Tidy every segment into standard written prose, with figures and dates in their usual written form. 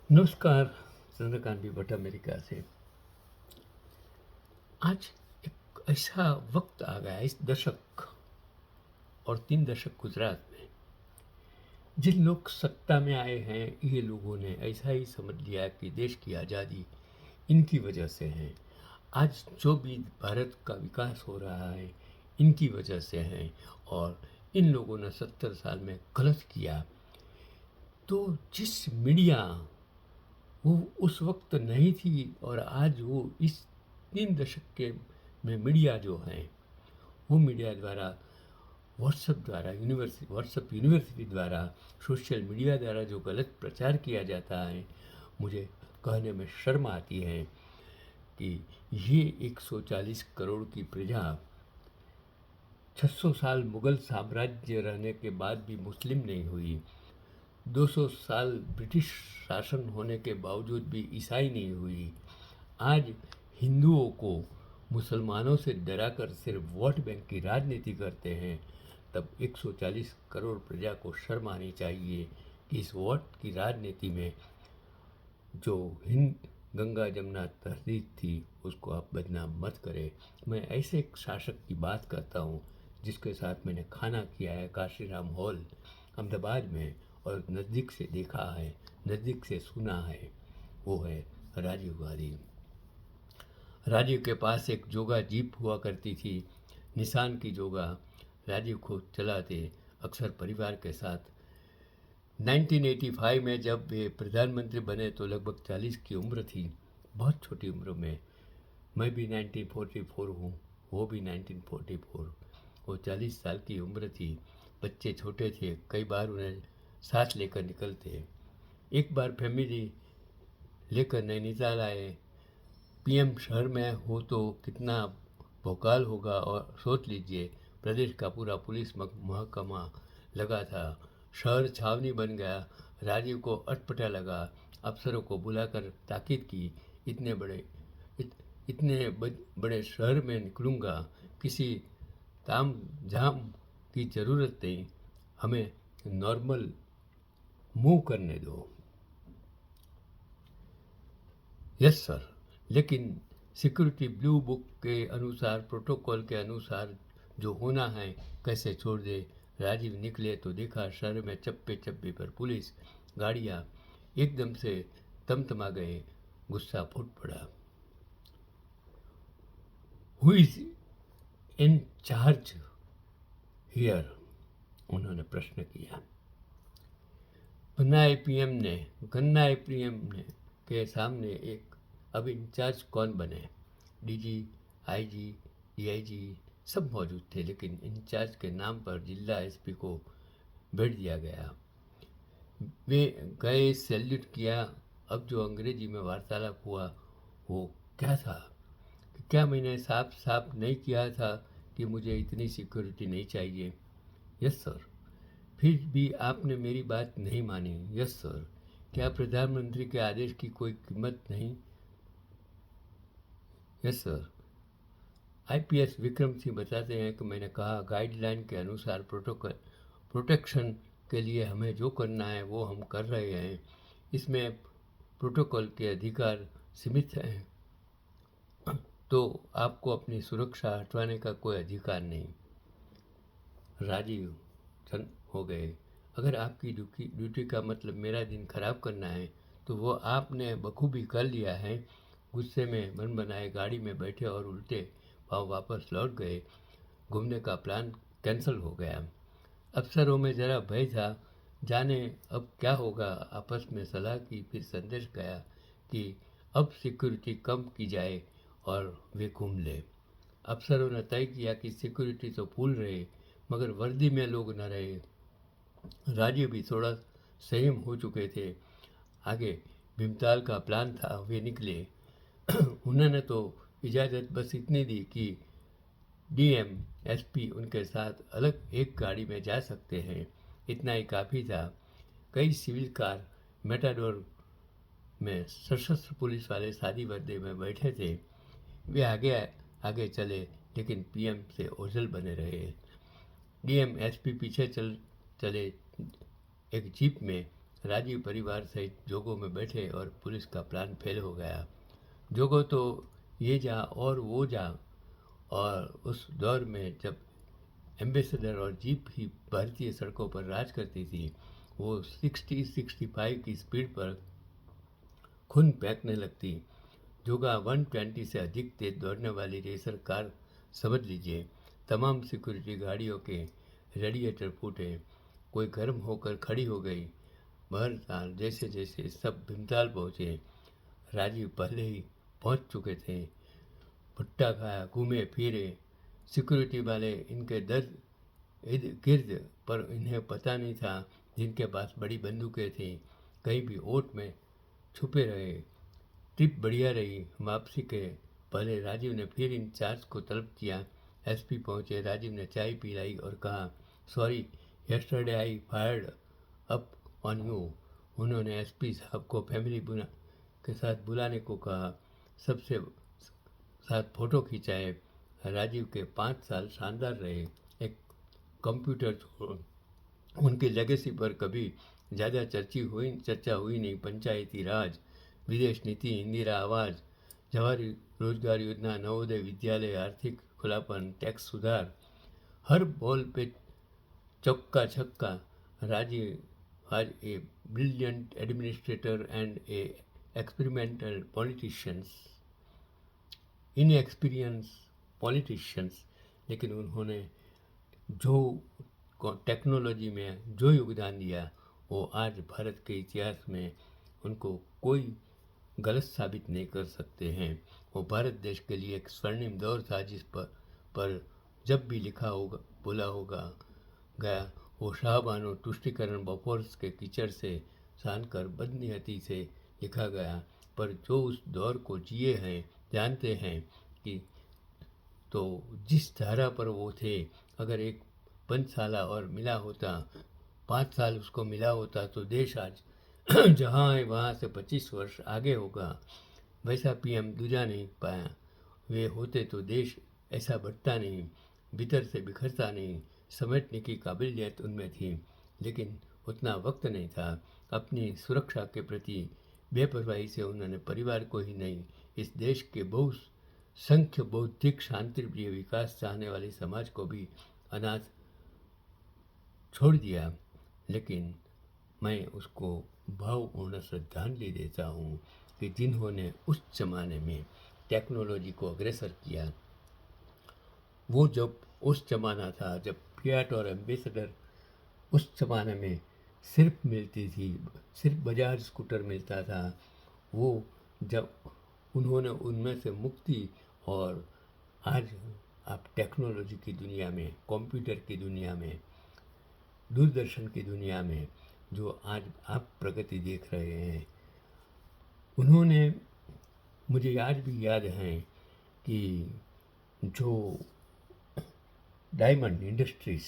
नमस्कार। चंद्रकांत भी भट्ट अमेरिका से। आज एक ऐसा वक्त आ गया इस दशक और 3 दशक गुजरात में, जिन लोग सत्ता में आए हैं ये लोगों ने ऐसा ही समझ लिया कि देश की आज़ादी इनकी वजह से है। आज जो भी भारत का विकास हो रहा है इनकी वजह से है, और इन लोगों ने 70 साल में गलत किया। तो जिस मीडिया वो उस वक्त नहीं थी और आज वो इस 3 दशक के में मीडिया जो है वो मीडिया द्वारा, व्हाट्सएप यूनिवर्सिटी द्वारा, सोशल मीडिया द्वारा जो गलत प्रचार किया जाता है, मुझे कहने में शर्म आती है कि ये 140 करोड़ की प्रजा 600 साल मुगल साम्राज्य रहने के बाद भी मुस्लिम नहीं हुई, 200 साल ब्रिटिश शासन होने के बावजूद भी ईसाई नहीं हुई। आज हिंदुओं को मुसलमानों से डराकर सिर्फ वोट बैंक की राजनीति करते हैं, तब 140 करोड़ प्रजा को शर्म आनी चाहिए कि इस वोट की राजनीति में जो हिंद गंगा जमुना तहजीब थी उसको आप बदनाम मत करें। मैं ऐसे एक शासक की बात करता हूँ जिसके साथ मैंने खाना किया है काशीराम हॉल अहमदाबाद में, और नज़दीक से देखा है, नज़दीक से सुना है। वो है राजीव गांधी। राजीव के पास एक जोगा जीप हुआ करती थी, निसान की जोगा। राजीव को चलाते अक्सर परिवार के साथ। 1985 में जब वे प्रधानमंत्री बने तो लगभग 40 की उम्र थी, बहुत छोटी उम्र में। मैं भी 1944 हूँ, वो भी 1944। वो 40 साल की उम्र थी, बच्चे छोटे थे, कई बार उन्हें साथ लेकर निकलते। एक बार फैमिली लेकर नैनीताल आए। पीएम शहर में हो तो कितना भौकाल होगा, और सोच लीजिए प्रदेश का पूरा पुलिस महकमा लगा था, शहर छावनी बन गया। राजीव को अटपटा लगा, अफसरों को बुलाकर ताकीद की, इतने बड़े बड़े शहर में निकलूँगा, किसी ताम झाम की ज़रूरत नहीं, हमें नॉर्मल मूव करने दो। Yes sir. लेकिन सिक्योरिटी ब्लू बुक के अनुसार, प्रोटोकॉल के अनुसार जो होना है कैसे छोड़ दे। राजीव निकले तो देखा शहर में चप्पे चप्पे पर पुलिस गाड़ियाँ एकदम से तमतमा गए। गुस्सा फूट पड़ा। Who is in charge here, उन्होंने प्रश्न किया। गन्नाए पीएम ने के सामने एक, अब इंचार्ज कौन बने। डीजी, आईजी, डीआईजी सब मौजूद थे, लेकिन इंचार्ज के नाम पर जिला एसपी को भेज दिया गया। वे गए, सैल्यूट किया। अब जो अंग्रेजी में वार्तालाप हुआ वो क्या था? क्या मैंने साफ साफ नहीं किया था कि मुझे इतनी सिक्योरिटी नहीं चाहिए? Yes sir. फिर भी आपने मेरी बात नहीं मानी। Yes sir. क्या प्रधानमंत्री के आदेश की कोई कीमत नहीं? Yes sir. IPS Vikram Singh बताते हैं कि मैंने कहा गाइडलाइन के अनुसार प्रोटेक्शन के लिए हमें जो करना है वो हम कर रहे हैं, इसमें प्रोटोकॉल के अधिकार सीमित हैं, तो आपको अपनी सुरक्षा हटवाने का कोई अधिकार नहीं। राजीव चंद हो गए। अगर आपकी ड्यूटी का मतलब मेरा दिन खराब करना है तो वो आपने बखूबी कर लिया है। गुस्से में मन बनाए गाड़ी में बैठे और उल्टे पाँव वापस लौट गए। घूमने का प्लान कैंसिल हो गया। अफसरों में ज़रा भय था, जाने अब क्या होगा। आपस में सलाह की, फिर संदेश गया कि अब सिक्योरिटी कम की जाए और वे घूम ले। अफसरों ने तय किया कि सिक्योरिटी तो फूल रहे मगर वर्दी में लोग न रहे। राजीव भी थोड़ा संयम हो चुके थे। आगे भीमताल का प्लान था, वे निकले। उन्होंने तो इजाज़त बस इतनी दी कि डीएम एसपी उनके साथ अलग एक गाड़ी में जा सकते हैं, इतना ही काफ़ी था। कई सिविल कार मेटाडोर में सशस्त्र पुलिस वाले सादी वर्दी में बैठे थे। वे आगे आगे चले, लेकिन पीएम से ओझल बने रहे। डीएम एसपी पीछे चले। एक जीप में राजीव परिवार सहित जोगों में बैठे और पुलिस का प्लान फेल हो गया। जोगो तो ये जा और वो जा, और उस दौर में जब एम्बेसडर और जीप ही भारतीय सड़कों पर राज करती थी, वो 60-65 की स्पीड पर खून फेंकने लगती। जोगा 120 से अधिक तेज दौड़ने वाली रेसर कार समझ लीजिए। तमाम सिक्योरिटी गाड़ियों के रेडिएटर फूटे, कोई गर्म होकर खड़ी हो गई। बहरहाल जैसे जैसे सब भीमताल पहुँचे, राजीव पहले ही पहुँच चुके थे। भुट्टा खाया, घूमे फिरे, सिक्योरिटी वाले इनके दर्द इर्द गिर्द, पर इन्हें पता नहीं था जिनके पास बड़ी बंदूकें थीं कहीं भी ओट में छुपे रहे। ट्रिप बढ़िया रही। वापसी के पहले राजीव ने फिर इंचार्ज को तलब किया। एसपी पहुंचे। राजीव ने चाय पिलाई और कहा, sorry yesterday I fired up on you. उन्होंने एसपी साहब को फैमिली के साथ बुलाने को कहा। सबसे साथ फ़ोटो खिंचाए। राजीव के 5 साल शानदार रहे। एक कंप्यूटर उनकी लेगेसी पर कभी ज़्यादा चर्चा हुई नहीं। पंचायती राज, विदेश नीति, इंदिरा आवास, जवाहरी रोजगार योजना, नवोदय विद्यालय, आर्थिक खुलापन, टैक्स सुधार, हर बॉल पे चौका छक्का। राजीव आज a brilliant administrator and A experimental inexperience politicians, लेकिन उन्होंने जो टेक्नोलॉजी में जो योगदान दिया, वो आज भारत के इतिहास में उनको कोई गलत साबित नहीं कर सकते हैं। वो भारत देश के लिए एक स्वर्णिम दौर था, जिस पर जब भी लिखा होगा, बोला होगा गया, वो शाहबानो तुष्टिकरण बफोर्स के कीचड़ से सानकर बदनीयती से लिखा गया। पर जो उस दौर को जिए हैं जानते हैं कि तो जिस धारा पर वो थे, अगर एक पंचशाला और मिला होता, 5 साल उसको मिला होता, तो देश आज जहाँ है वहाँ से 25 वर्ष आगे होगा। वैसा पीएम दूजा नहीं पाया। वे होते तो देश ऐसा बढ़ता नहीं, भीतर से बिखरता नहीं। समेटने की काबिलियत उनमें थी, लेकिन उतना वक्त नहीं था। अपनी सुरक्षा के प्रति बेपरवाही से उन्होंने परिवार को ही नहीं, इस देश के बहुसंख्य बौद्धिक शांतिप्रिय विकास चाहने वाले समाज को भी अनाथ छोड़ दिया। लेकिन मैं उसको भावपूर्ण श्रद्धांजलि देता हूँ कि जिन्होंने उस जमाने में टेक्नोलॉजी को अग्रसर किया। वो जब उस जमाना था जब फियाट और एम्बेसडर उस जमाने में सिर्फ मिलती थी, सिर्फ बजाज स्कूटर मिलता था, वो जब उन्होंने उनमें से मुक्ति, और आज आप टेक्नोलॉजी की दुनिया में, कंप्यूटर की दुनिया में, दूरदर्शन की दुनिया में जो आज आप प्रगति देख रहे हैं, उन्होंने, मुझे आज भी याद है कि जो डायमंड इंडस्ट्रीज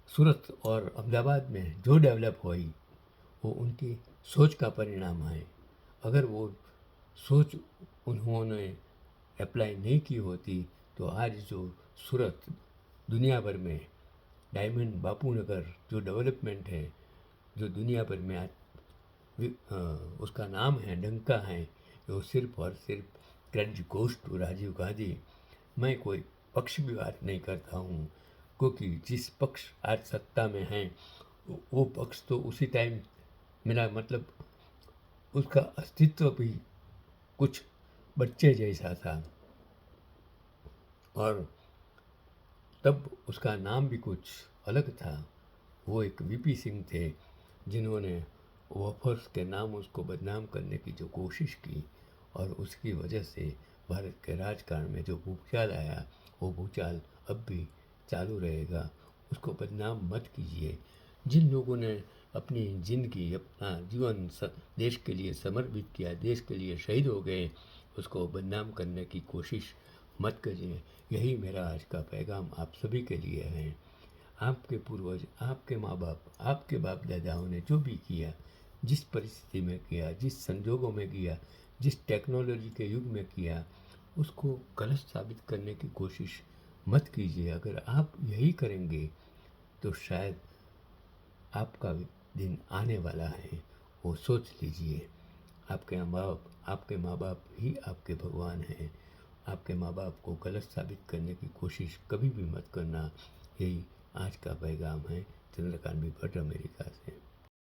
सूरत और अहमदाबाद में जो डेवलप हुई, वो उनकी सोच का परिणाम है। अगर वो सोच उन्होंने अप्लाई नहीं की होती, तो आज जो सूरत दुनिया भर में डायमंड बापू नगर जो डेवलपमेंट है, जो दुनिया भर में आज उसका नाम है, डंका है, वो सिर्फ और सिर्फ credit goes to Rajiv Gandhi. मैं कोई पक्ष भी बात नहीं करता हूँ, क्योंकि जिस पक्ष आज सत्ता में है, वो पक्ष तो उसी टाइम, मेरा मतलब उसका अस्तित्व भी कुछ बच्चे जैसा था, और तब उसका नाम भी कुछ अलग था। वो एक वीपी सिंह थे, जिन्होंने वॉफर्स के नाम उसको बदनाम करने की जो कोशिश की, और उसकी वजह से भारत के राजकारण में जो भूचाल आया, वो भूचाल अब भी चालू रहेगा। उसको बदनाम मत कीजिए। जिन लोगों ने अपनी ज़िंदगी, अपना जीवन देश के लिए समर्पित किया, देश के लिए शहीद हो गए, उसको बदनाम करने की कोशिश मत करिए। यही मेरा आज का पैगाम आप सभी के लिए है। आपके पूर्वज, आपके माँ बाप, आपके बाप दादाओं ने जो भी किया, जिस परिस्थिति में किया, जिस संजोगों में किया, जिस टेक्नोलॉजी के युग में किया, उसको गलत साबित करने की कोशिश मत कीजिए। अगर आप यही करेंगे तो शायद आपका दिन आने वाला है वो सोच लीजिए। आपके माँ बाप ही आपके भगवान हैं। आपके माँ बाप को गलत साबित करने की कोशिश कभी भी मत करना। यही आज का पैगाम है चंद्रकांत भट्ट अमेरिका से।